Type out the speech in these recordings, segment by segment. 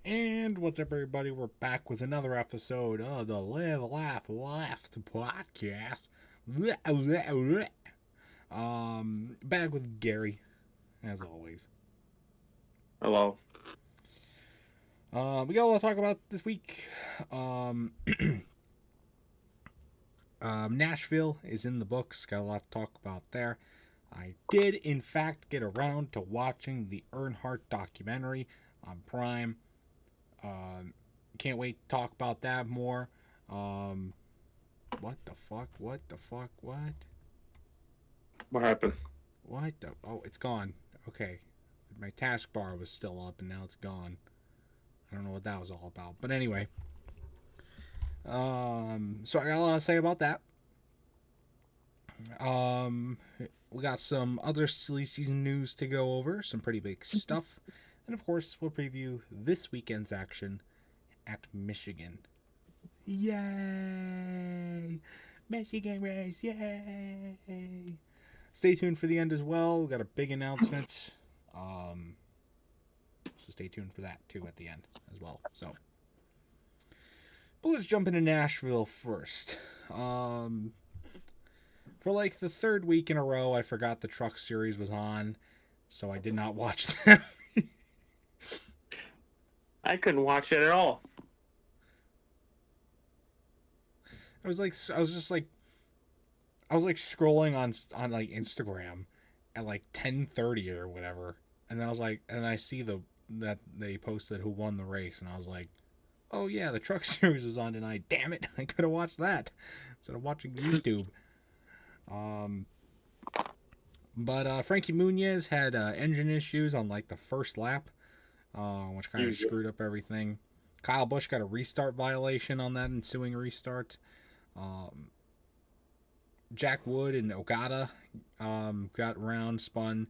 And what's up, everybody? We're back with another episode of the Live, Laugh, Left podcast. Back with Garry, as always. Hello. We got a lot to talk about this week. Nashville is in the books. Got a lot to talk about there. I did, in fact, get around to watching the Earnhardt documentary on Prime. Can't wait to talk about that more. What the fuck? What? What happened? Oh, it's gone. Okay. My taskbar was still up and now it's gone. I don't know what that was all about. But anyway. So I got a lot to say about that. We got some other silly season news to go over. Some pretty big stuff. And of course, we'll preview this weekend's action at Michigan. Yay! Michigan race, yay! Stay tuned for the end as well. We've got a big announcement. So stay tuned for that too at the end as well. But let's jump into Nashville first. For like the third week in a row, I forgot the Truck Series was on, so I did not watch them. I couldn't watch it at all. I was scrolling on like Instagram at like 10:30 or whatever, and then I see that they posted who won the race, and I was like, oh yeah, the Truck Series was on tonight. Damn it, I could have watched that instead of watching YouTube. But Frankie Muniz had engine issues on like the first lap, which kind of screwed up everything. Kyle Busch got a restart violation on that ensuing restart. Jack Wood and Okada got round spun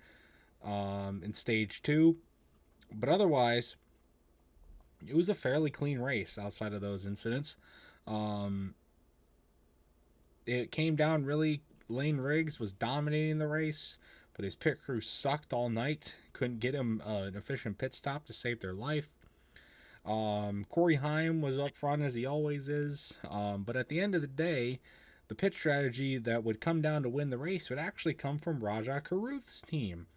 in stage 2, but otherwise it was a fairly clean race outside of those incidents. It came down really. Lane Riggs was dominating the race, but his pit crew sucked all night. Couldn't get him an efficient pit stop to save their life. Corey Heim was up front as he always is, but at the end of the day, the pit strategy that would come down to win the race would actually come from Raja Karuth's team,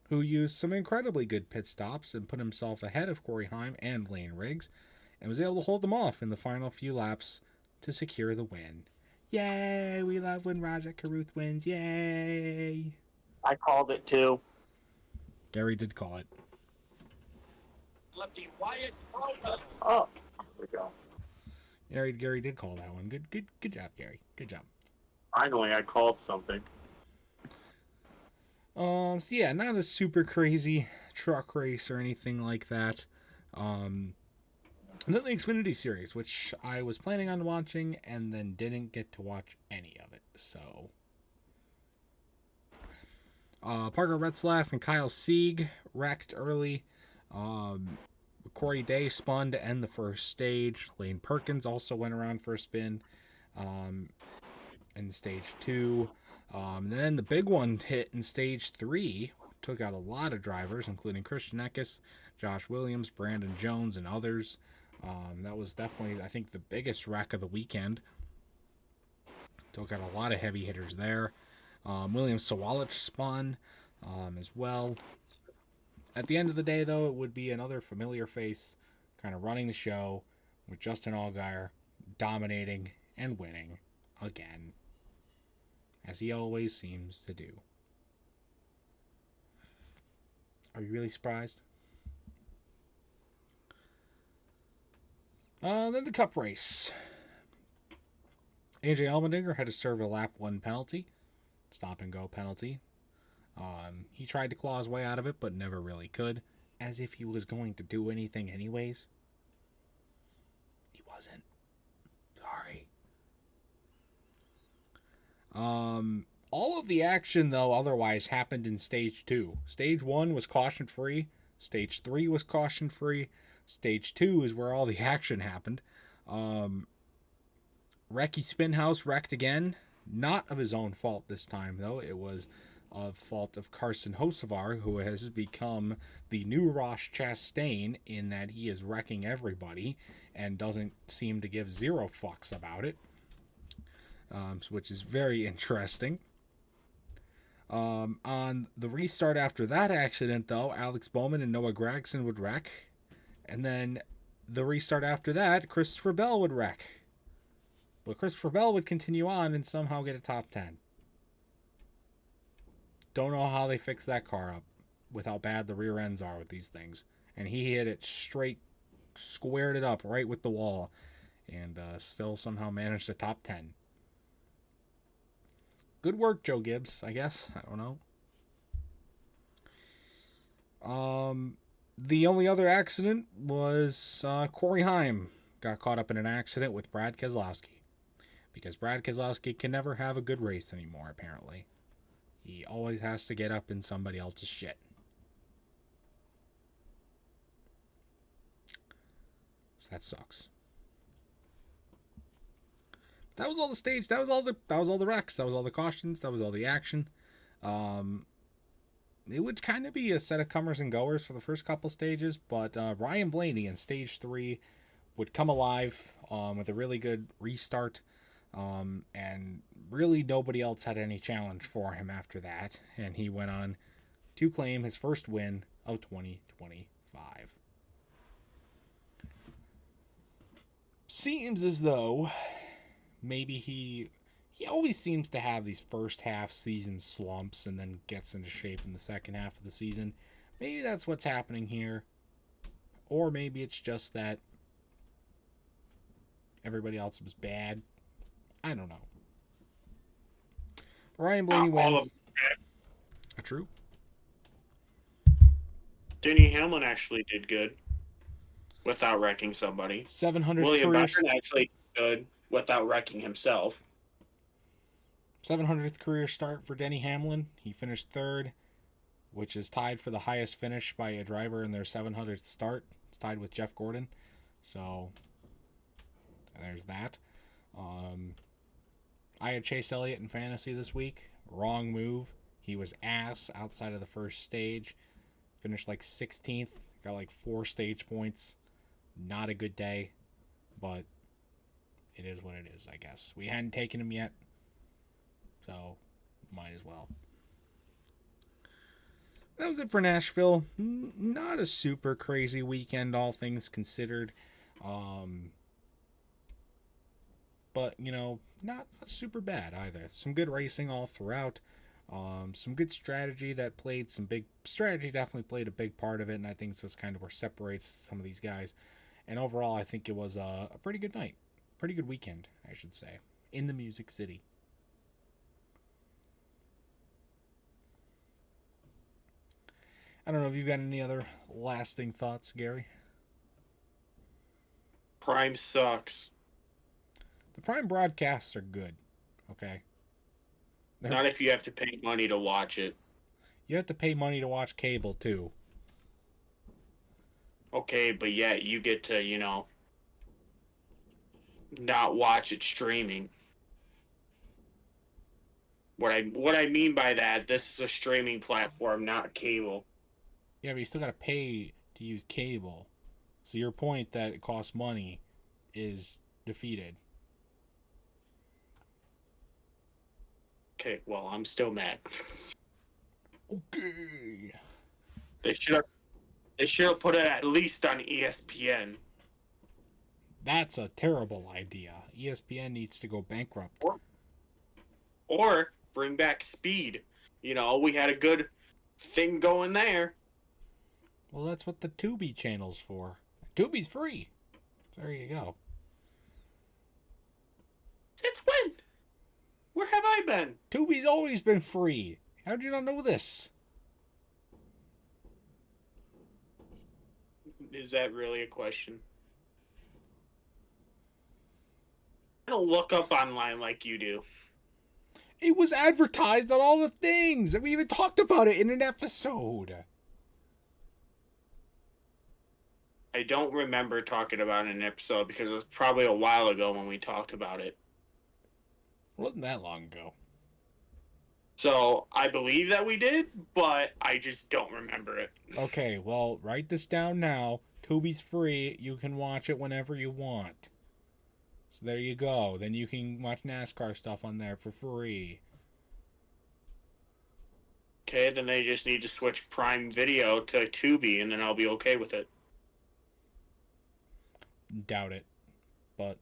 who used some incredibly good pit stops and put himself ahead of Corey Heim and Lane Riggs, and was able to hold them off in the final few laps to secure the win. Yay! We love when Raja Karuth wins. Yay! I called it too. Garry did call it. Oh, there we go. Garry did call that one. Good job, Garry. Good job. Finally, I called something. So yeah, not a super crazy truck race or anything like that. And then the Xfinity Series, which I was planning on watching and then didn't get to watch any of it. So, Parker Retzlaff and Kyle Sieg wrecked early. Corey Day spun to end the first stage. Lane Perkins also went around for a spin in stage 2. And then the big one hit in stage 3. Took out a lot of drivers, including Christian Eckes, Josh Williams, Brandon Jones, and others. That was definitely, I think, the biggest wreck of the weekend. Took out a lot of heavy hitters there. William Sawalich spun as well. At the end of the day, though, it would be another familiar face kind of running the show with Justin Allgaier dominating and winning again, as he always seems to do. Are you really surprised? Then the Cup race. AJ Allmendinger had to serve a lap 1 penalty. Stop and go penalty. He tried to claw his way out of it, but never really could. As if he was going to do anything anyways. He wasn't. Sorry. All of the action, though, otherwise happened in Stage 2. Stage 1 was caution-free. Stage 3 was caution-free. Stage 2 is where all the action happened. Recky Spinhouse wrecked again. Not of his own fault this time, though. It was of fault of Carson Hocevar, who has become the new Ross Chastain in that he is wrecking everybody and doesn't seem to give zero fucks about it, which is very interesting. On the restart after that accident, though, Alex Bowman and Noah Gragson would wreck. And then the restart after that, Christopher Bell would wreck. But Christopher Bell would continue on and somehow get a top 10. Don't know how they fix that car up with how bad the rear ends are with these things. And he hit it straight, squared it up right with the wall, and still somehow managed a top 10. Good work, Joe Gibbs, I guess. I don't know. The only other accident was Corey Heim got caught up in an accident with Brad Keselowski. Because Brad Keselowski can never have a good race anymore, apparently. He always has to get up in somebody else's shit. So that sucks. That was all the stage. That was all the wrecks. That was all the cautions. That was all the action. It would kind of be a set of comers and goers for the first couple stages, but Ryan Blaney in stage 3 would come alive with a really good restart, and really nobody else had any challenge for him after that, and he went on to claim his first win of 2025. Seems as though maybe he always seems to have these first half season slumps and then gets into shape in the second half of the season. Maybe that's what's happening here. Or maybe it's just that everybody else was bad. I don't know. Ryan Blaney wins. True. Denny Hamlin actually did good without wrecking somebody. 700 William career Byron actually did good without wrecking himself. 700th career start for Denny Hamlin. He finished third, which is tied for the highest finish by a driver in their 700th start. It's tied with Jeff Gordon. So there's that. I had Chase Elliott in fantasy this week. Wrong move. He was ass outside of the first stage. Finished like 16th. Got like 4 stage points. Not a good day, but it is what it is, I guess. We hadn't taken him yet, so might as well. That was it for Nashville. Not a super crazy weekend, all things considered. But, you know, not super bad either. Some good racing all throughout. Some good strategy that played some big... Strategy definitely played a big part of it, and I think that's kind of where separates some of these guys. And overall, I think it was a pretty good night. Pretty good weekend, I should say. In the Music City. I don't know if you've got any other lasting thoughts, Gary. Prime sucks. The Prime broadcasts are good, okay? Not if you have to pay money to watch it. You have to pay money to watch cable, too. Okay, but yet you get to, not watch it streaming. What I mean by that, this is a streaming platform, not cable. Yeah, but you still got to pay to use cable. So your point that it costs money is defeated. Okay, well, I'm still mad. Okay. They should have put it at least on ESPN. That's a terrible idea. ESPN needs to go bankrupt. Or bring back Speed. We had a good thing going there. Well, that's what the Tubi channel's for. Tubi's free. There you go. Since when? Where have I been? Tubi's always been free. How'd you not know this? Is that really a question? I don't look up online like you do. It was advertised on all the things. We even talked about it in an episode. I don't remember talking about it in an episode because it was probably a while ago when we talked about it. It wasn't that long ago. So I believe that we did, but I just don't remember it. Okay, well, write this down now. Tubi's free. You can watch it whenever you want. So there you go. Then you can watch NASCAR stuff on there for free. Okay, then they just need to switch Prime Video to Tubi, and then I'll be okay with it. Doubt it. But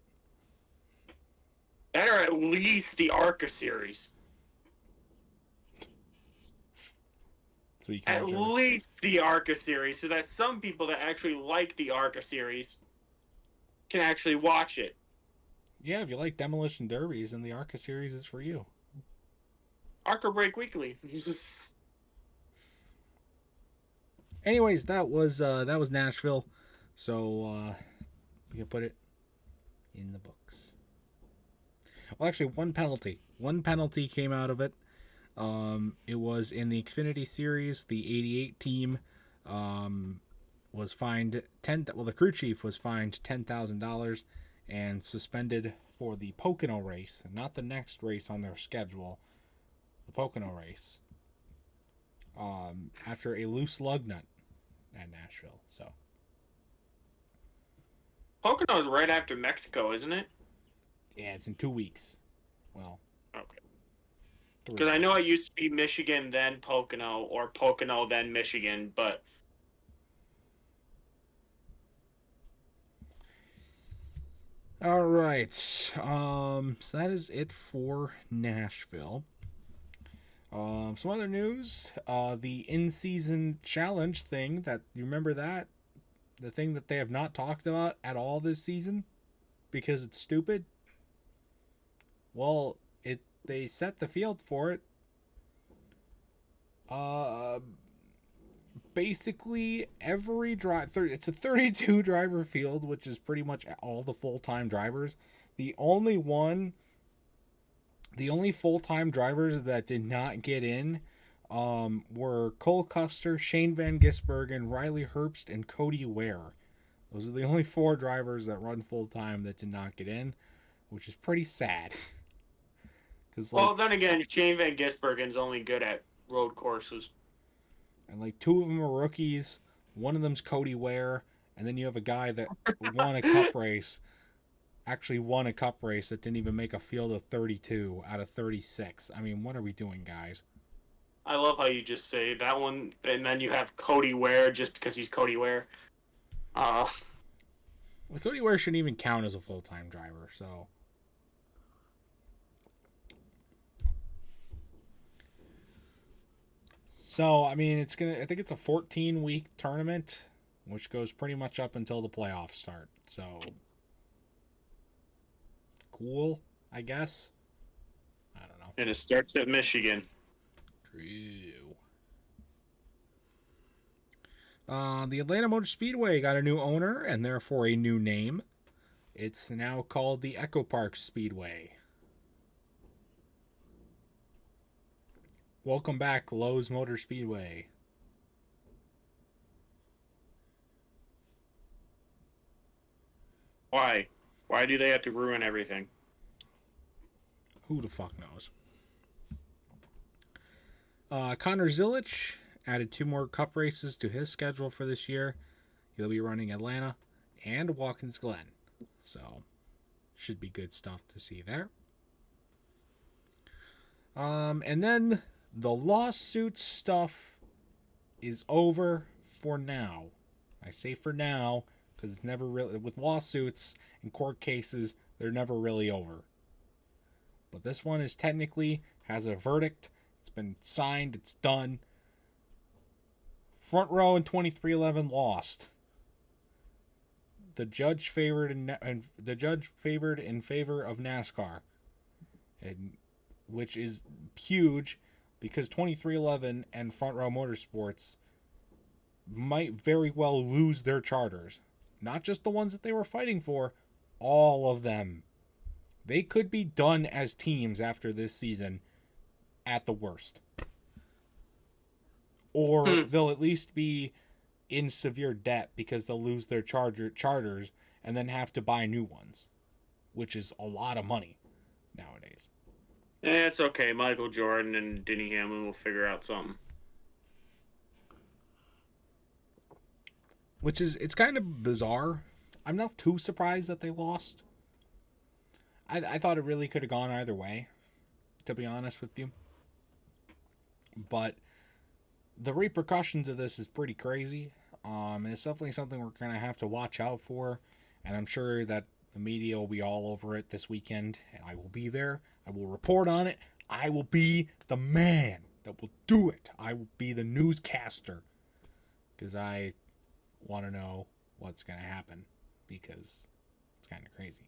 That or at least the ARCA series. so you can At least the ARCA series, so that some people that actually like the ARCA series can actually watch it. Yeah, if you like Demolition Derbies, then the ARCA series is for you. ARCA Break Weekly. Anyways, that was Nashville. So we can put it in the books. Well, actually, one penalty. One penalty came out of it. It was in the Xfinity Series. The '88 team was fined the crew chief was fined $10,000 and suspended for the Pocono race, not the next race on their schedule. The Pocono race. After a loose lug nut at Nashville. So Pocono is right after Mexico, isn't it? yeah, it's in 2 weeks. Well, okay. Because I know it used to be Michigan, then Pocono, or Pocono, then Michigan, but... All right. So that is it for Nashville. Some other news. The in-season challenge thing, that you remember that? The thing that they have not talked about at all this season because it's stupid? Well, they set the field for it. Basically every it's a 32 driver field, which is pretty much all the full-time drivers. The only full-time drivers that did not get in were Cole Custer, Shane Van Gisbergen, Riley Herbst, and Cody Ware. Those are the only 4 drivers that run full-time that did not get in, which is pretty sad. Well, then again, Shane Van Gisbergen's only good at road courses. And 2 of them are rookies. One of them's Cody Ware, and then you have a guy that won a cup race. Actually won a cup race that didn't even make a field of 32 out of 36. I mean, what are we doing, guys? I love how you just say that one, and then you have Cody Ware just because he's Cody Ware. Well, Cody Ware shouldn't even count as a full-time driver, so... So, I mean, I think it's a 14-week tournament, which goes pretty much up until the playoffs start. So, cool, I guess. I don't know. And it starts at Michigan. True. The Atlanta Motor Speedway got a new owner and therefore a new name. It's now called the Echo Park Speedway. Welcome back, Lowe's Motor Speedway. Why? Why do they have to ruin everything? Who the fuck knows? Connor Zilic added 2 more cup races to his schedule for this year. He'll be running Atlanta and Watkins Glen. So, should be good stuff to see there. And then the lawsuit stuff is over for now. I say for now because it's never really, with lawsuits and court cases, they're never really over. But this one is technically has a verdict. It's been signed. It's done. Front Row in 2311 lost. The judge favored in favor of NASCAR, and which is huge because 2311 and Front Row Motorsports might very well lose their charters. Not just the ones that they were fighting for, all of them. They could be done as teams after this season at the worst. Or they'll at least be in severe debt because they'll lose their charters and then have to buy new ones, which is a lot of money nowadays. It's okay. Michael Jordan and Denny Hamlin will figure out something. Which is, it's kind of bizarre. I'm not too surprised that they lost. I thought it really could have gone either way, to be honest with you. But the repercussions of this is pretty crazy. It's definitely something we're going to have to watch out for. And I'm sure that the media will be all over it this weekend. And I will be there. I will report on it. I will be the man that will do it. I will be the newscaster. Because I want to know what's going to happen. Because it's kind of crazy.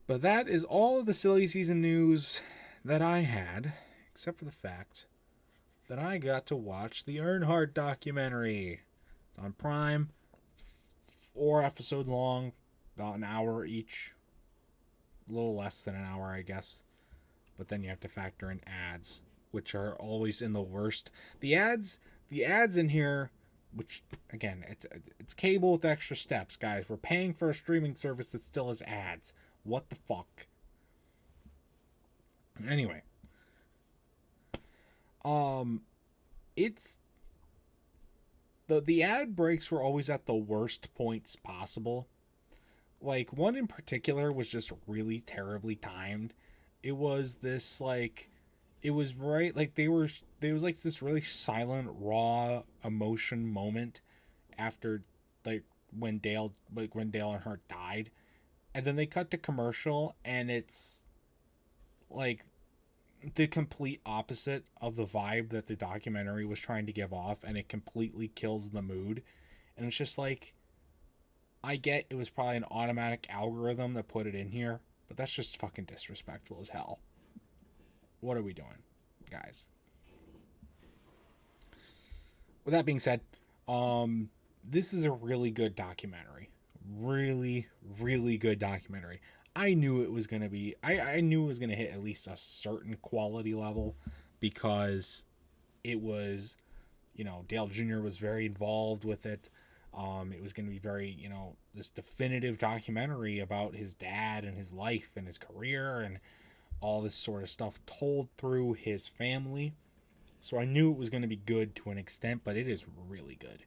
But that is all of the silly season news that I had, except for the fact that I got to watch the Earnhardt documentary. It's on Prime, 4 episodes long, about an hour each, a little less than an hour, I guess. But then you have to factor in ads, which are always in the worst. The ads in here, which again, it's cable with extra steps, guys. We're paying for a streaming service that still has ads. What the fuck? Anyway, it's the ad breaks were always at the worst points possible. Like, one in particular was just really terribly timed. It was this, like, it was right, like, there was like this really silent, raw emotion moment after, like, when Dale Earnhardt died. And then they cut to commercial, and it's like the complete opposite of the vibe that the documentary was trying to give off, and it completely kills the mood. And it's just like, I get it was probably an automatic algorithm that put it in here, but that's just fucking disrespectful as hell. What are we doing, guys? With that being said, this is a really good documentary. Really, really good documentary. I knew it was gonna be. I knew it was gonna hit at least a certain quality level, because it was, Dale Jr. was very involved with it. It was gonna be very, this definitive documentary about his dad and his life and his career and all this sort of stuff told through his family. So I knew it was gonna be good to an extent, but it is really good.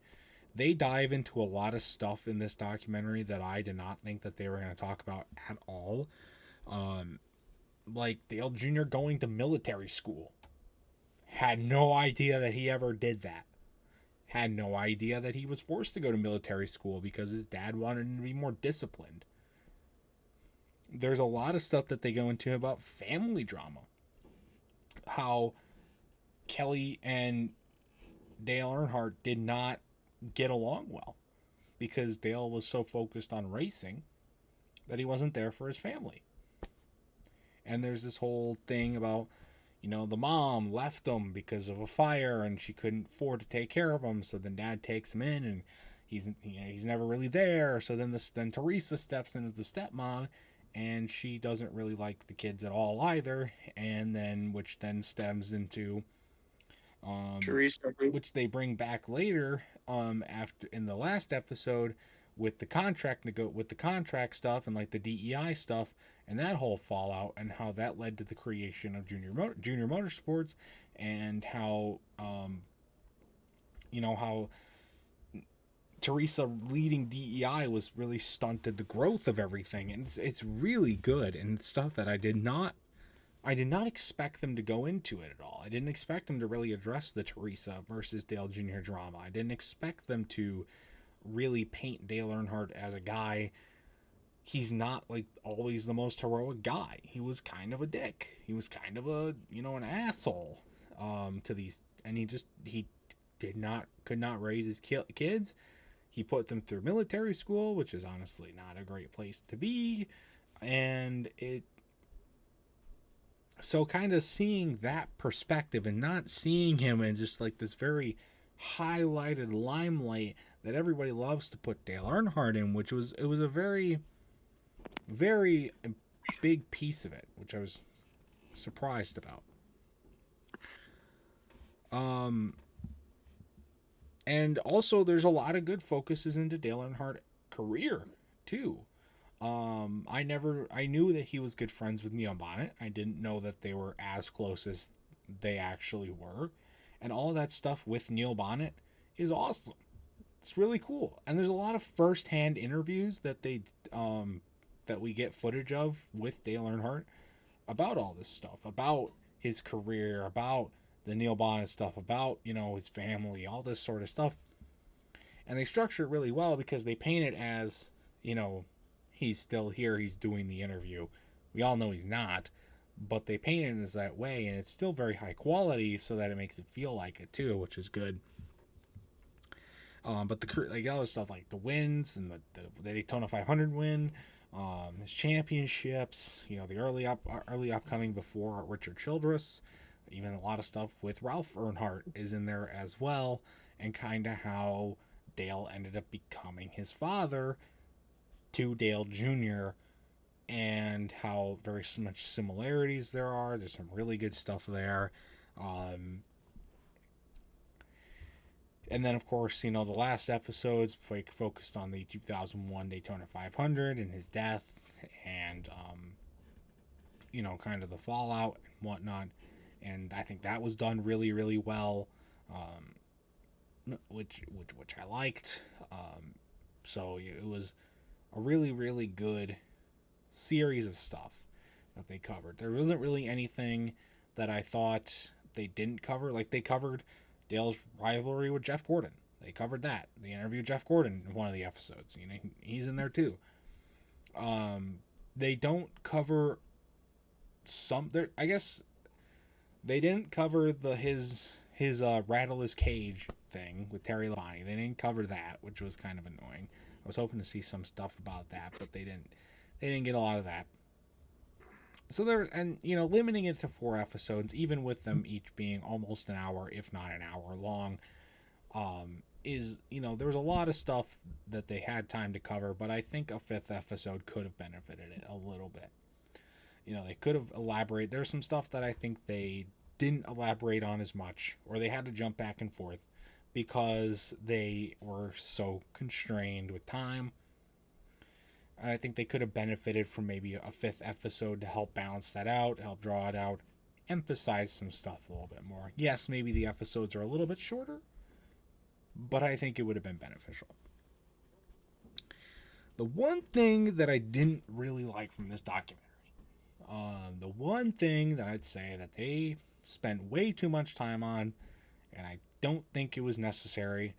They dive into a lot of stuff in this documentary that I did not think that they were going to talk about at all. Like Dale Jr. going to military school. Had no idea that he ever did that. Had no idea that he was forced to go to military school because his dad wanted him to be more disciplined. There's a lot of stuff that they go into about family drama. How Kelly and Dale Earnhardt did not get along well because Dale was so focused on racing that he wasn't there for his family. And there's this whole thing about, the mom left him because of a fire and she couldn't afford to take care of him, so then dad takes him in and he's never really there. So then Teresa steps in as the stepmom, and she doesn't really like the kids at all either, and then which then stems into Teresa. which they bring back later, after in the last episode, with the contract stuff and like the DEI stuff and that whole fallout, and how that led to the creation of Junior Motorsports, and how how Teresa leading DEI was really stunted the growth of everything, and it's really good, and it's stuff that I did not expect them to go into it at all. I didn't expect them to really address the Teresa versus Dale Jr. drama. I didn't expect them to really paint Dale Earnhardt as a guy. He's not like always the most heroic guy. He was kind of a dick. He was kind of a, an asshole to these, and he could not raise his kids. He put them through military school, which is honestly not a great place to be. And so kind of seeing that perspective and not seeing him in just like this very highlighted limelight that everybody loves to put Dale Earnhardt in, which was a very, very big piece of it, which I was surprised about. And also there's a lot of good focuses into Dale Earnhardt career too. I knew that he was good friends with Neil Bonnet. I didn't know that they were as close as they actually were. And all that stuff with Neil Bonnet is awesome. It's really cool. And there's a lot of first-hand interviews that we get footage of with Dale Earnhardt about all this stuff, about his career, about the Neil Bonnet stuff, about, his family, all this sort of stuff. And they structure it really well because they paint it as, he's still here, he's doing the interview. We all know he's not, but they paint it as that way, and it's still very high quality so that it makes it feel like it too, which is good. But the other stuff like the wins and the Daytona 500 win, his championships, the early upcoming before Richard Childress, even a lot of stuff with Ralph Earnhardt is in there as well, and kind of how Dale ended up becoming his father to Dale Jr., and how very much similarities there are. There's some really good stuff there. And then, of course, the last episodes focused on the 2001 Daytona 500 and his death, and, kind of the fallout and whatnot. And I think that was done really, really well, which I liked. So it was a really, really good series of stuff that they covered. There wasn't really anything that I thought they didn't cover. Like, they covered Dale's rivalry with Jeff Gordon. They covered that. They interviewed Jeff Gordon in one of the episodes. He's in there too. They don't cover I guess they didn't cover his rattle his cage thing with Terry Labonte. They didn't cover that, which was kind of annoying. I was hoping to see some stuff about that, but they didn't get a lot of that. So limiting it to 4 episodes, even with them each being almost an hour, if not an hour long, there was a lot of stuff that they had time to cover, but I think a 5th episode could have benefited it a little bit. They could have elaborated. There's some stuff that I think they didn't elaborate on as much, or they had to jump back and forth because they were so constrained with time. And I think they could have benefited from maybe a 5th episode to help balance that out, help draw it out, emphasize some stuff a little bit more. Yes, maybe the episodes are a little bit shorter, but I think it would have been beneficial. The one thing that I didn't really like from this documentary, the one thing that I'd say that they spent way too much time on, and I don't think it was necessary,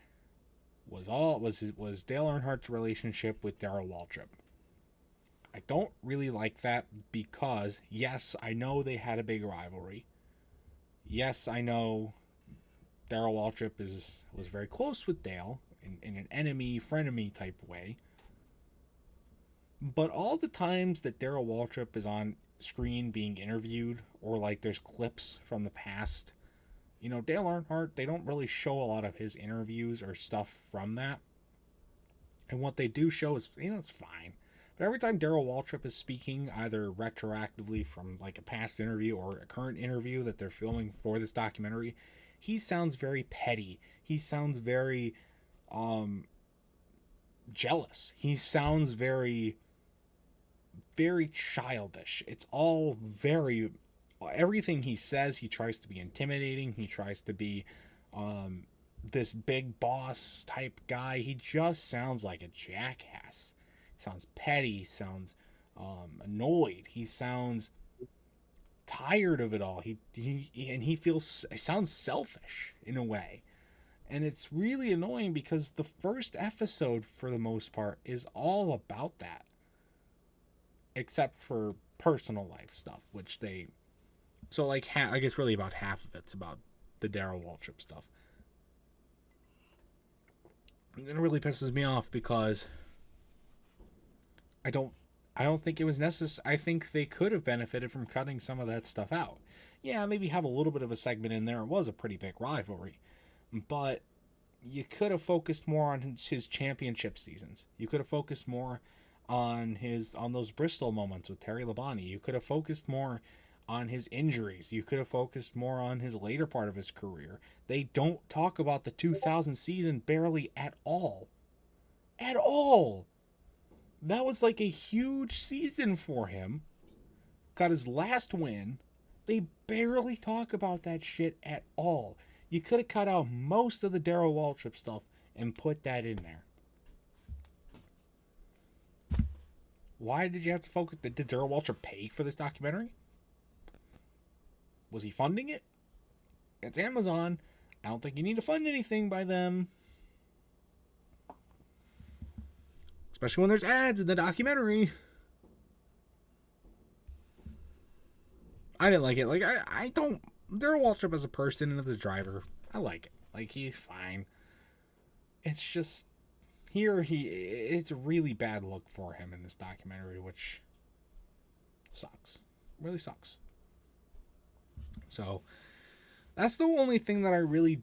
was Dale Earnhardt's relationship with Darrell Waltrip. I don't really like that because, yes, I know they had a big rivalry. Yes, I know Darrell Waltrip was very close with Dale in an enemy-frenemy type way. But all the times that Darrell Waltrip is on screen being interviewed, or like there's clips from the past, Dale Earnhardt, they don't really show a lot of his interviews or stuff from that. And what they do show is, it's fine. But every time Darrell Waltrip is speaking, either retroactively from like a past interview or a current interview that they're filming for this documentary, he sounds very petty. He sounds very jealous. He sounds very, very childish. It's all everything he says, he tries to be intimidating. He tries to be this big boss type guy. He just sounds like a jackass. He sounds petty. He sounds annoyed. He sounds tired of it all. He sounds selfish in a way. And it's really annoying because the first episode, for the most part, is all about that. Except for personal life stuff, which they... So, like, I guess really about half of it's about the Darrell Waltrip stuff. And it really pisses me off because I don't think it was necessary. I think they could have benefited from cutting some of that stuff out. Yeah, maybe have a little bit of a segment in there. It was a pretty big rivalry. But you could have focused more on his championship seasons. You could have focused more on those Bristol moments with Terry Labonte. You could have focused more on his injuries. You could have focused more on his later part of his career. They don't talk about the 2000 season barely at all. At all. That was like a huge season for him. Got his last win. They barely talk about that shit at all. You could have cut out most of the Darrell Waltrip stuff and put that in there. Why did you have to focus? Did Darrell Waltrip pay for this documentary? Was he funding it? It's Amazon. I don't think you need to fund anything by them. Especially when there's ads in the documentary. I didn't like it. Like, I don't... Darrell Waltrip as a person and as a driver, I like it. Like, he's fine. It's just... It's a really bad look for him in this documentary, which sucks. Really sucks. So, that's the only thing that I really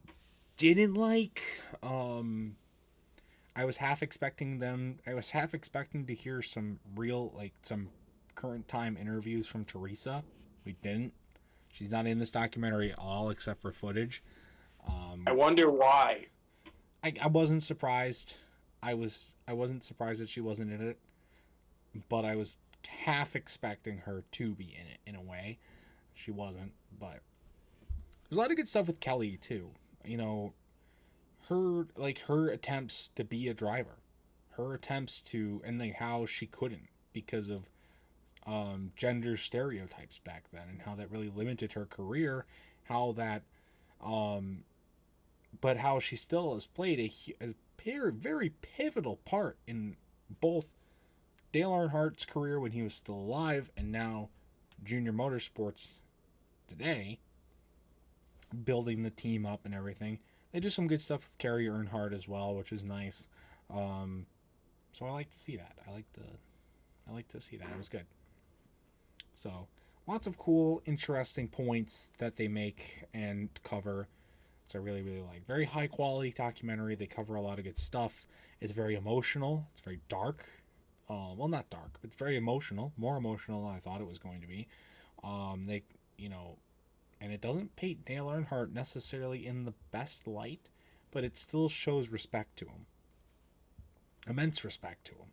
didn't like. I was half expecting to hear some real, like, some current time interviews from Teresa. We didn't. She's not in this documentary at all except for footage. I wonder why. I wasn't surprised. I wasn't surprised that she wasn't in it, but I was half expecting her to be in it in a way. She wasn't, but there's a lot of good stuff with Kelly too. You know, her attempts to be a driver, her attempts to, and like how she couldn't because of gender stereotypes back then, and how that really limited her career. How that, but how she still has played a very pivotal part in both Dale Earnhardt's career when he was still alive, and now Junior Motorsports today, building the team up and everything. They do some good stuff with Garry Earnhardt as well, which is nice. So I like to see that. I like to see that. It was good. So lots of cool, interesting points that they make and cover. It's a really, really like very high quality documentary. They cover a lot of good stuff. It's very emotional. It's very dark. Well, not dark, but it's very emotional. More emotional than I thought it was going to be. And it doesn't paint Dale Earnhardt necessarily in the best light, but it still shows respect to him. Immense respect to him,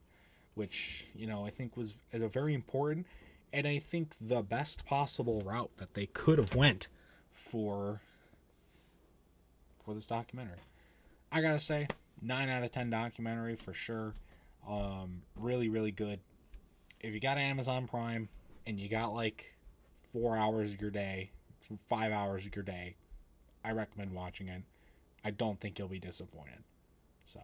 which, I think is a very important, and I think the best possible route that they could have went for this documentary. I gotta say, 9 out of 10 documentary for sure. Really, really good. If you got Amazon Prime and you got like 4 hours of your day, 5 hours of your day, I recommend watching it. I don't think you'll be disappointed. So.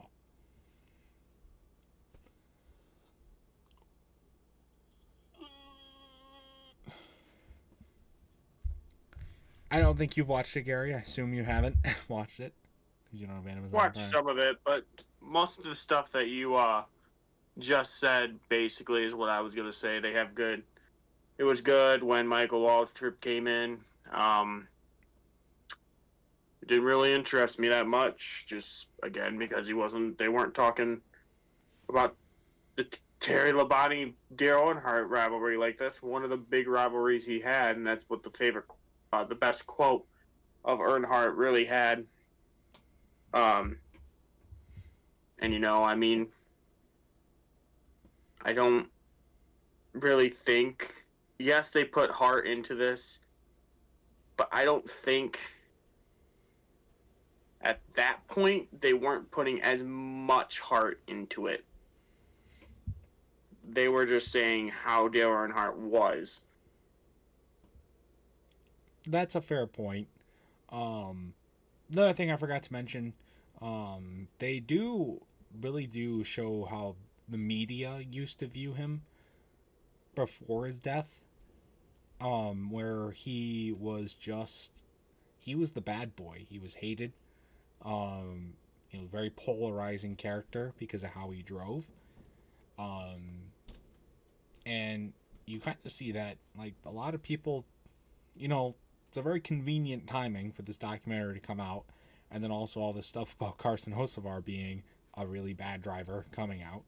I don't think you've watched it, Gary. I assume you haven't watched it because you don't have Amazon Watched Prime. some of it, but most of the stuff that you just said basically is what I was gonna say. They have good. It was good when Michael Waltrip came in. It didn't really interest me that much, just again because they weren't talking about the Terry Labonte Darrell Earnhardt rivalry. Like, that's one of the big rivalries he had, and that's what the best quote of Earnhardt really had. I don't really think. Yes, they put heart into this, but I don't think at that point they weren't putting as much heart into it. They were just saying how Dale Earnhardt was. That's a fair point. Another thing I forgot to mention, they really do show how the media used to view him before his death. Where he was the bad boy. He was hated. Very polarizing character because of how he drove. And you kind of see that, like, a lot of people, it's a very convenient timing for this documentary to come out, and then also all this stuff about Carson Hocevar being a really bad driver coming out.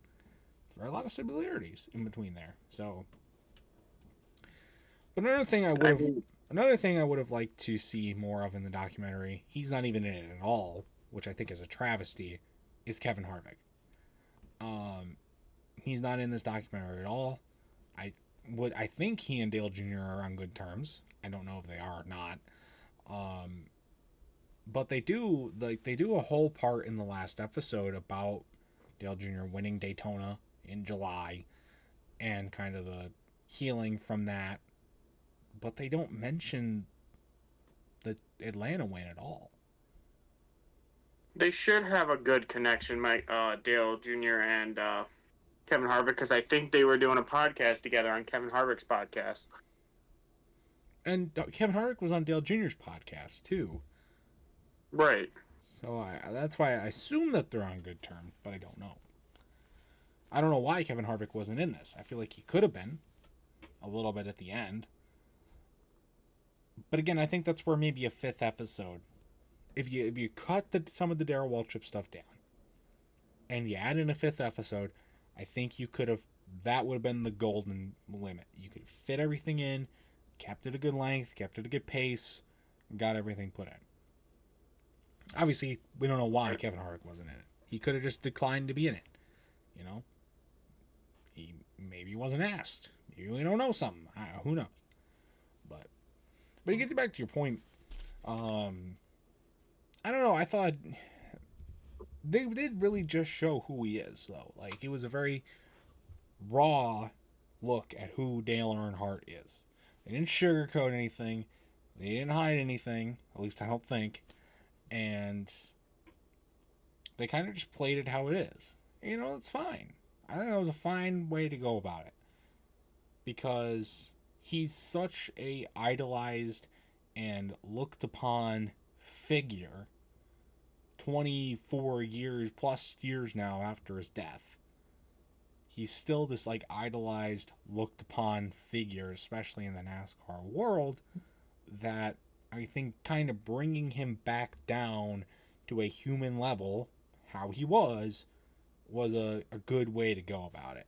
There are a lot of similarities in between there. So, but another thing I would have liked to see more of in the documentary, he's not even in it at all, which I think is a travesty, is Kevin Harvick. He's not in this documentary at all. I think he and Dale Jr. are on good terms. I don't know if they are or not. But they do a whole part in the last episode about Dale Jr. winning Daytona in July and kind of the healing from that. But they don't mention the Atlanta win at all. They should have a good connection, Dale Jr. and Kevin Harvick, because I think they were doing a podcast together on Kevin Harvick's podcast. And Kevin Harvick was on Dale Jr.'s podcast too. Right. So that's why I assume that they're on good terms, but I don't know. I don't know why Kevin Harvick wasn't in this. I feel like he could have been a little bit at the end. But again, I think that's where maybe a 5th episode, if you cut some of the Darrell Waltrip stuff down and you add in a 5th episode, I think you could have, that would have been the golden limit. You could have fit everything in, kept it a good length, kept it a good pace, and got everything put in. Obviously, we don't know why Kevin Harvick wasn't in it. He could have just declined to be in it. You know? Maybe he wasn't asked. Maybe we don't know something. Who knows? But to get back to your point, I don't know. I thought they did really just show who he is, though. Like, it was a very raw look at who Dale Earnhardt is. They didn't sugarcoat anything. They didn't hide anything. At least I don't think. And they kind of just played it how it is. You know, it's fine. I think that was a fine way to go about it. Because he's such a idolized and looked upon figure 24 years plus years now after his death. He's still this like idolized, looked upon figure, especially in the NASCAR world, that I think kind of bringing him back down to a human level, how he was a good way to go about it.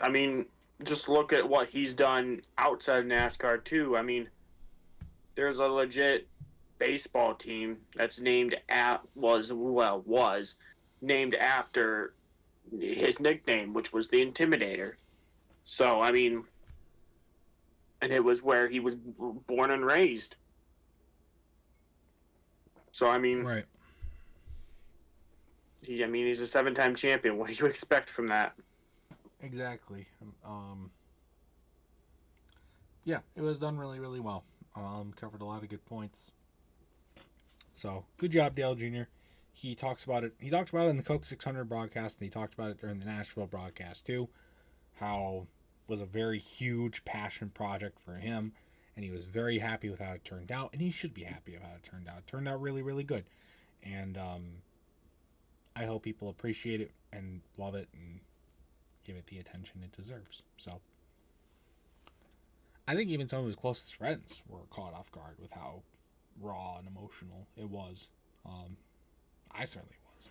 I mean, just look at what he's done outside of NASCAR too. I mean, there's a legit baseball team that's was named after his nickname, which was the Intimidator. So, I mean, and it was where he was born and raised. So, I mean, right. He's a 7-time champion. What do you expect from that? Exactly. Yeah, it was done really, really well. Covered a lot of good points. So, good job, Dale Jr. He talks about it. He talked about it in the Coke 600 broadcast, and he talked about it during the Nashville broadcast, too. How it was a very huge passion project for him, and he was very happy with how it turned out, and he should be happy with how it turned out. It turned out really, really good. And I hope people appreciate it and love it and give it the attention it deserves. So, I think even some of his closest friends were caught off guard with how raw and emotional it was. I certainly was.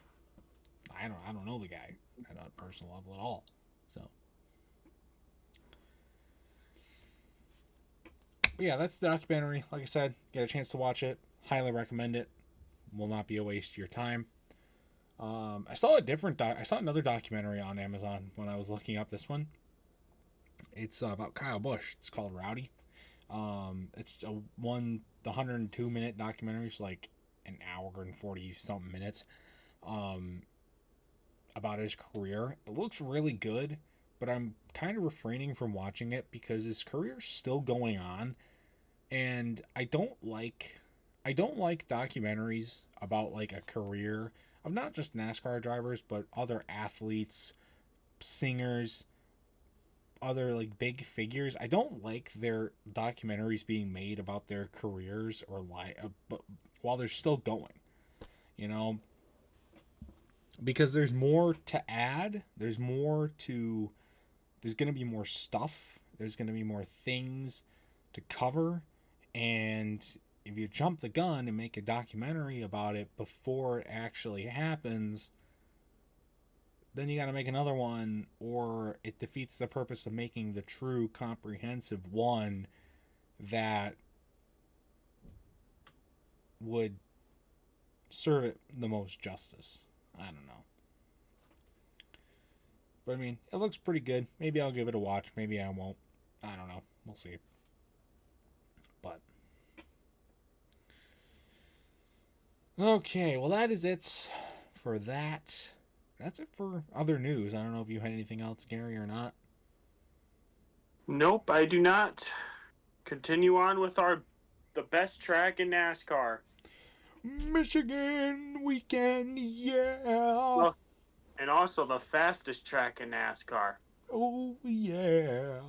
I don't know the guy at a personal level at all. So, but yeah, that's the documentary. Like I said, get a chance to watch it. Highly recommend it. Will not be a waste of your time. I saw another documentary on Amazon when I was looking up this one. It's about Kyle Busch. It's called Rowdy. It's the 102-minute documentary. It's like an hour and 40-something minutes. About his career. It looks really good, but I'm kind of refraining from watching it because his career's still going on, and I don't like documentaries about like a career of not just NASCAR drivers, but other athletes, singers, other like big figures. I don't like their documentaries being made about their careers or but while they're still going, you know, because there's more to add. There's going to be more stuff. There's going to be more things to cover. And if you jump the gun and make a documentary about it before it actually happens, then you got to make another one, or it defeats the purpose of making the true comprehensive one that would serve it the most justice. I don't know. But I mean, it looks pretty good. Maybe I'll give it a watch. Maybe I won't. I don't know. We'll see. But okay, well that is it for that. That's it for other news. I don't know if you had anything else, Gary, or not. Nope, I do not. Continue on with the best track in NASCAR. Michigan weekend, yeah. Well, and also the fastest track in NASCAR. Oh yeah.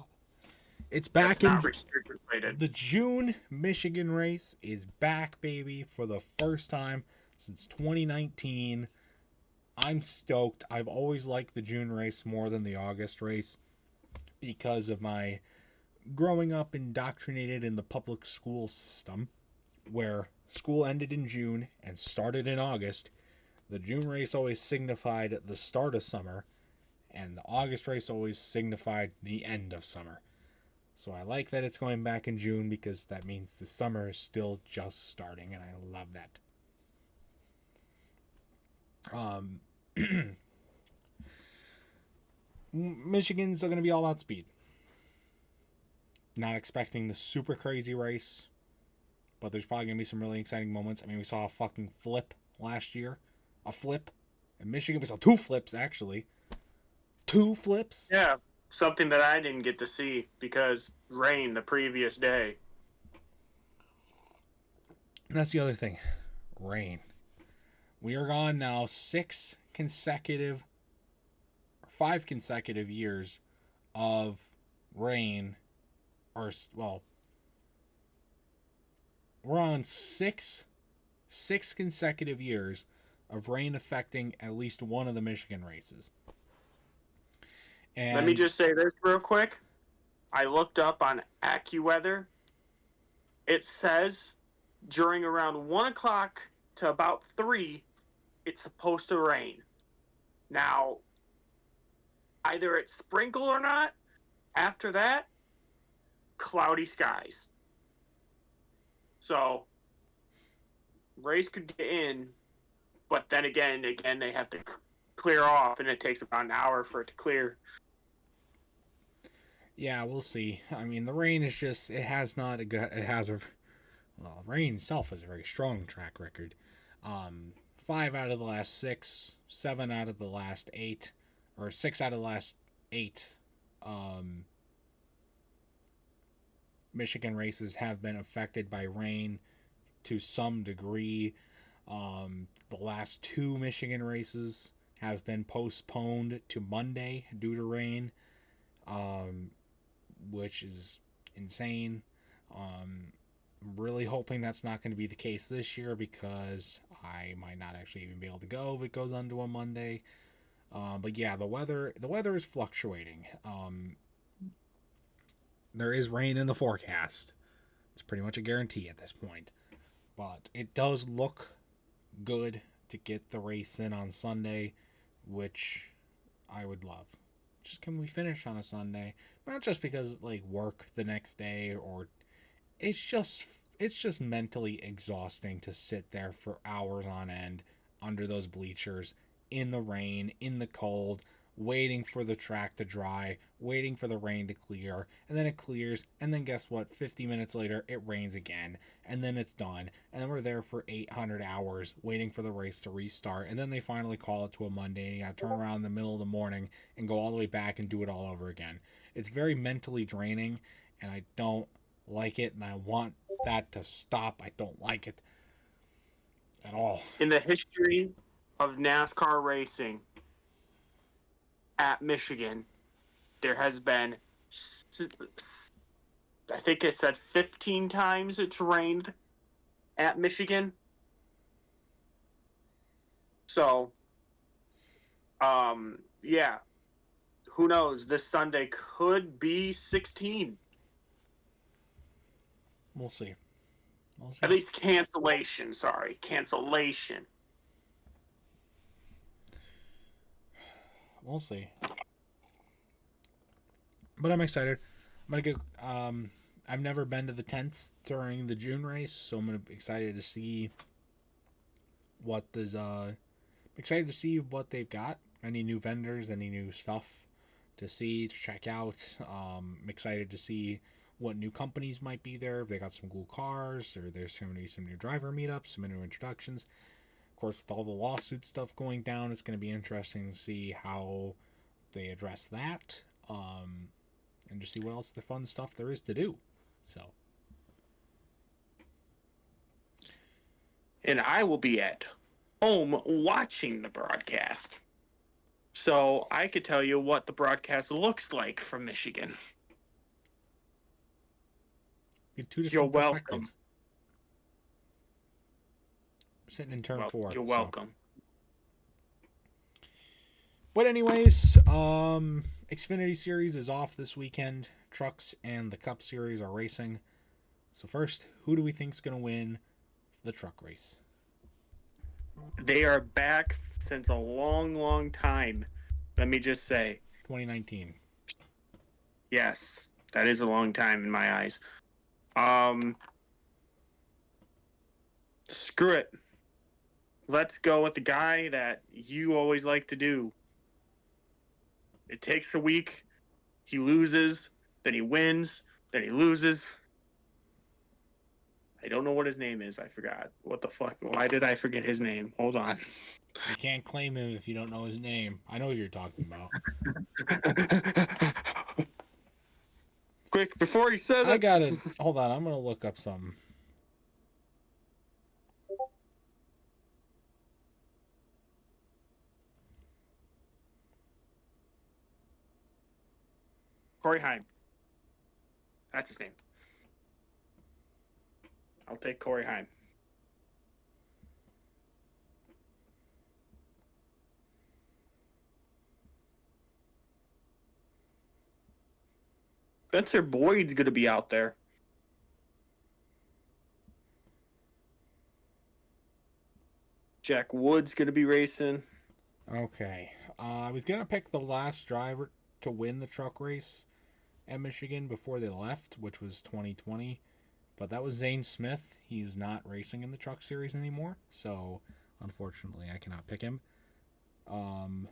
It's That's back in not restricted rated. the June Michigan race is back, baby, for the first time since 2019. I'm stoked. I've always liked the June race more than the August race because of my growing up indoctrinated in the public school system where school ended in June and started in August. The June race always signified the start of summer, and the August race always signified the end of summer. So I like that it's going back in June because that means the summer is still just starting, and I love that. Michigan's going to be all about speed. Not expecting the super crazy race, but there's probably going to be some really exciting moments. I mean, we saw a fucking flip last year. A flip. In Michigan, we saw 2 flips, actually. 2 flips? Yeah, something that I didn't get to see because rain the previous day. And that's the other thing. Rain. We are gone now 5 consecutive years of rain. Or, well, we're on six consecutive years of rain affecting at least one of the Michigan races. And let me just say this real quick. I looked up on AccuWeather. It says during around 1 o'clock to about 3, it's supposed to rain. Now, either it's sprinkle or not. After that, cloudy skies. So, race could get in, but then again, they have to clear off, and it takes about an hour for it to clear. Yeah, we'll see. I mean, the rain is just, rain itself has a very strong track record. 5 out of the last 6, 7 out of the last 8, or 6 out of the last 8 Michigan races have been affected by rain to some degree. The last 2 Michigan races have been postponed to Monday due to rain, which is insane. I'm really hoping that's not going to be the case this year because I might not actually even be able to go if it goes on to a Monday. But yeah, the weather is fluctuating. There is rain in the forecast. It's pretty much a guarantee at this point. But it does look good to get the race in on Sunday, which I would love. Just can we finish on a Sunday? Not just because like work the next day, or it's just mentally exhausting to sit there for hours on end under those bleachers in the rain, in the cold, waiting for the track to dry, waiting for the rain to clear, and then it clears, and then guess what? 50 minutes later, it rains again, and then it's done, and then we're there for 800 hours waiting for the race to restart, and then they finally call it to a Monday, and you gotta turn around in the middle of the morning and go all the way back and do it all over again. It's very mentally draining, and I don't like it, and I want that to stop. I don't like it at all. In the history of NASCAR racing at Michigan, there has been, I think it said 15 times it's rained at Michigan. So, yeah, who knows? This Sunday could be 16. We'll see. At least cancellation. Sorry, cancellation. We'll see. But I'm excited. I'm gonna go. I've never been to the tents during the June race, so I'm excited to see what is excited to see what they've got. Any new vendors, any new stuff to see, to check out. I'm excited to see what new companies might be there. If they got some cool cars, or there's going to be some new driver meetups, some new introductions. Of course, with all the lawsuit stuff going down, it's going to be interesting to see how they address that, and just see what else the fun stuff there is to do. So, and I will be at home watching the broadcast, so I could tell you what the broadcast looks like from Michigan. get two You're different welcome. perspectives. Sitting in turn 4. You're welcome. But anyways, Xfinity Series is off this weekend. Trucks and the Cup Series are racing. So first, who do we think is going to win the truck race? They are back since a long, long time. Let me just say. 2019. Yes, that is a long time in my eyes. Screw it. Let's go with the guy that you always like to do. It takes a week. He loses. Then he wins. Then he loses. I don't know what his name is. I forgot. What the fuck? Why did I forget his name? Hold on. You can't claim him if you don't know his name. I know who you're talking about. Quick, before he says it. I got it. Hold on. I'm going to look up something. Corey Heim. That's his name. I'll take Corey Heim. Spencer Boyd's going to be out there. Jack Wood's going to be racing. Okay. I was going to pick the last driver to win the truck race at Michigan before they left, which was 2020. But that was Zane Smith. He's not racing in the truck series anymore. So, unfortunately, I cannot pick him. I'm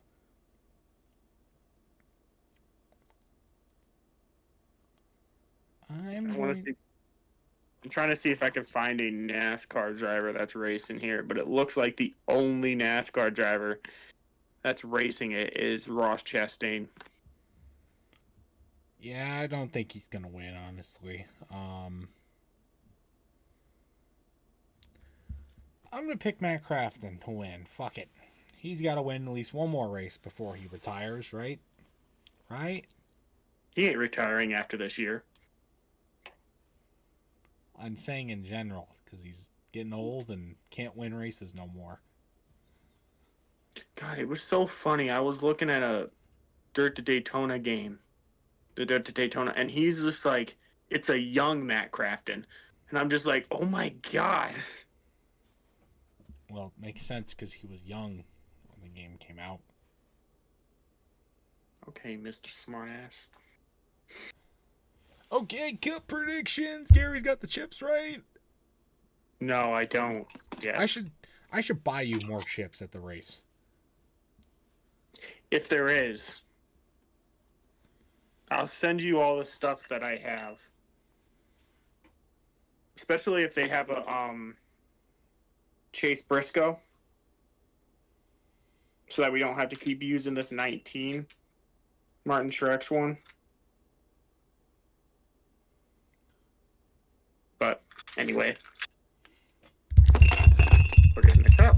trying to see if I can find a NASCAR driver that's racing here, but it looks like the only NASCAR driver that's racing it is Ross Chastain. Yeah, I don't think he's going to win, honestly. I'm going to pick Matt Crafton to win. Fuck it. He's got to win at least one more race before he retires, right? Right? He ain't retiring after this year. I'm saying in general, because he's getting old and can't win races no more. God, it was so funny. I was looking at a Dirt to Daytona game. The Dirt to Daytona. And he's just like, it's a young Matt Crafton. And I'm just like, oh my God. Well, it makes sense because he was young when the game came out. Okay, Mr. Smartass. Okay, Cup predictions. Gary's got the chips right. No, I don't. Yes. I should buy you more chips at the race. If there is, I'll send you all the stuff that I have. Especially if they have a Chase Briscoe. So that we don't have to keep using this 19 Martin Truex one. But anyway, we're getting the cup.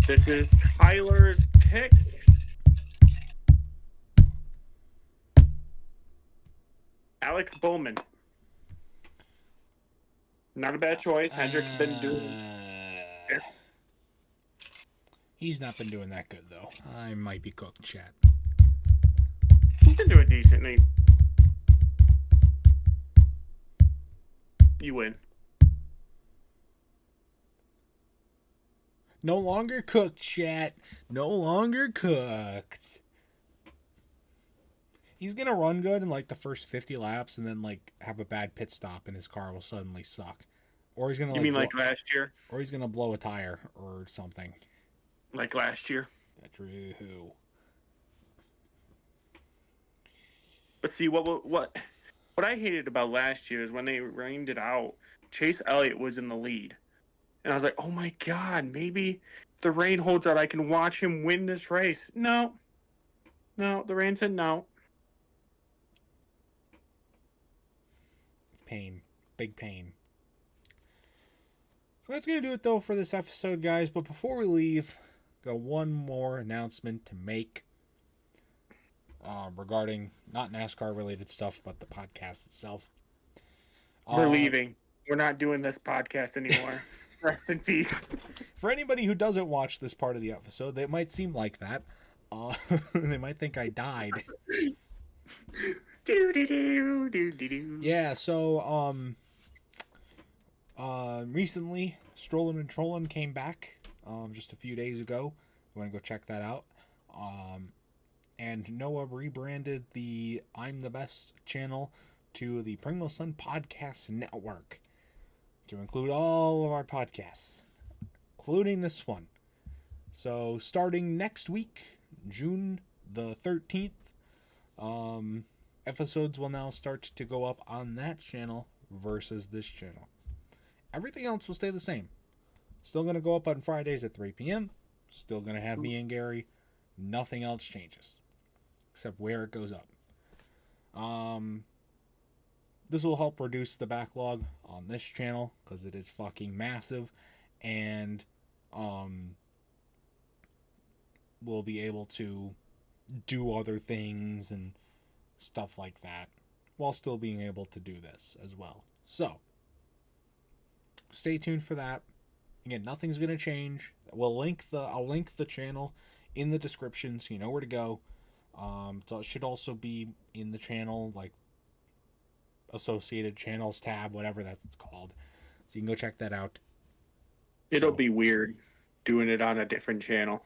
This is Tyler's pick. Alex Bowman. Not a bad choice. Hendrick's been doing. He's not been doing that good though. I might be cooked, chat. He's been doing decently. You win. No longer cooked, chat. No longer cooked. He's gonna run good in like the first 50 laps and then like have a bad pit stop and his car will suddenly suck. Or he's gonna You mean like last year? or he's gonna blow a tire or something. Like last year? That's true. But see, what I hated about last year is when they rained it out, Chase Elliott was in the lead. And I was like, oh my God, maybe if the rain holds out, I can watch him win this race. No, the rain said no. Pain. Big pain. So that's going to do it, though, for this episode, guys. But before we leave, got one more announcement to make regarding not NASCAR-related stuff, but the podcast itself. We're leaving. We're not doing this podcast anymore. Rest in peace. For anybody who doesn't watch this part of the episode, it might seem like that. They might think I died. Yeah, so recently Strollin' and Trollin' came back just a few days ago. You want to go check that out. And Noah rebranded the I'm the Best channel to the Pringle Sun Podcast Network to include all of our podcasts, including this one. So starting next week, June the 13th, episodes will now start to go up on that channel versus this channel. Everything else will stay the same. Still going to go up on Fridays at 3 p.m. Still going to have me and Gary. Nothing else changes except where it goes up. This will help reduce the backlog on this channel because it is fucking massive, and we'll be able to do other things and stuff like that while still being able to do this as well. So stay tuned for that. Again, nothing's gonna change. I'll link the channel in the description so you know where to go. So it should also be in the channel, like associated channels tab, whatever that's called. So you can go check that out. It'll be weird doing it on a different channel.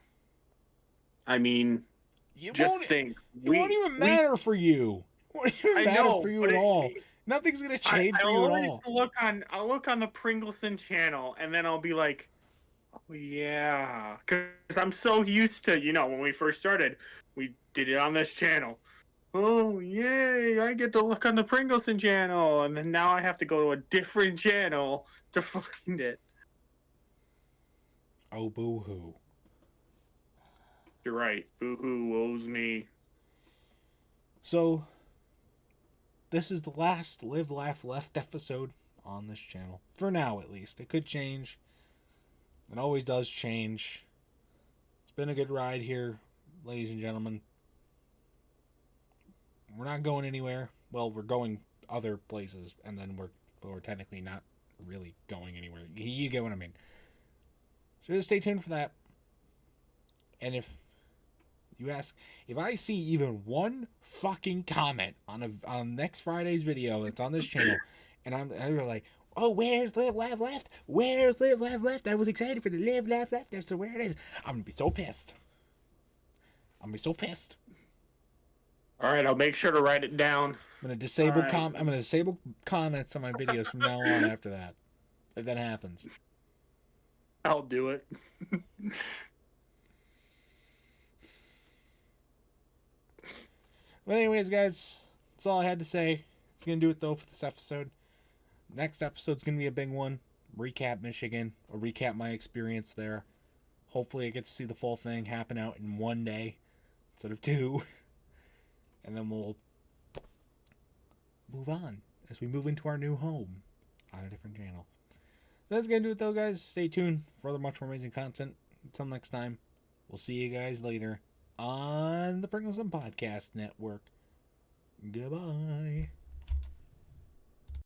I mean, it won't even matter for you. It won't even matter for you at all. Nothing's gonna change for you at all. I'll look on the Pringleson channel, and then I'll be like, oh yeah, because I'm so used to, when we first started, we did it on this channel. Oh yay! I get to look on the Pringleson channel, and then now I have to go to a different channel to find it. Oh boo-hoo. You're right. Boo-hoo, woes me. So, this is the last Live, Laugh, Left episode on this channel. For now, at least. It could change. It always does change. It's been a good ride here, ladies and gentlemen. We're not going anywhere. Well, we're going other places, and then we're technically not really going anywhere. You get what I mean. So just stay tuned for that. And if you ask, if I see even one fucking comment on next Friday's video that's on this channel, and I'm like, oh, where's Live, Laugh, Left? Where's Live, Laugh, Left? I was excited for the Live, Laugh, Left. So where it is, I'm gonna be so pissed. All right, I'll make sure to write it down. I'm gonna disable comments on my videos from now on after that. If that happens. I'll do it. But anyways, guys, that's all I had to say. It's going to do it, though, for this episode. Next episode's going to be a big one. Recap Michigan. Or recap my experience there. Hopefully I get to see the full thing happen out in one day instead of two. And then we'll move on as we move into our new home on a different channel. That's going to do it, though, guys. Stay tuned for other much more amazing content. Until next time, we'll see you guys later on the Pringleson Podcast Network. Goodbye.